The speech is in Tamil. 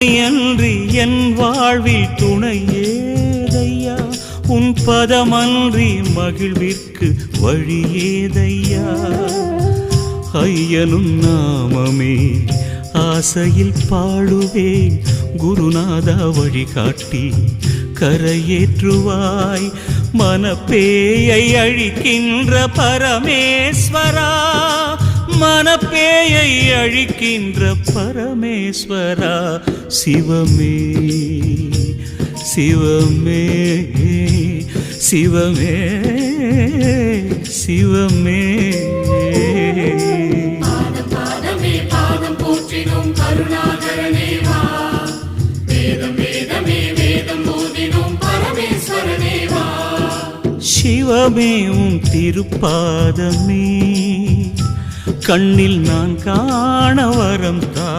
அன்றி என் வாழ்வில் துணை ஏதையா, உன் பதமன்றி மகிழ்விற்கு வழி ஏதையா. ஐயனும் நாமமே ஆசையில் பாடுவேன், குருநாதா வழிகாட்டி கரையேற்றுவாய். மனப்பேயை அழிக்கின்ற பரமேஸ்வரா, மனப்பேயை அழிக்கின்ற பரமேஸ்வரா. சிவமே சிவமே சிவமே சிவமே. பாதமே பாதம் போற்றினோம் கருணாகரனே வா, வேதம் வேதமே வேதம் போதினோம் பரமேஸ்வரனே வா. சிவமே உன் திருப்பாதமே கண்ணில் நான் காண வரம் தா.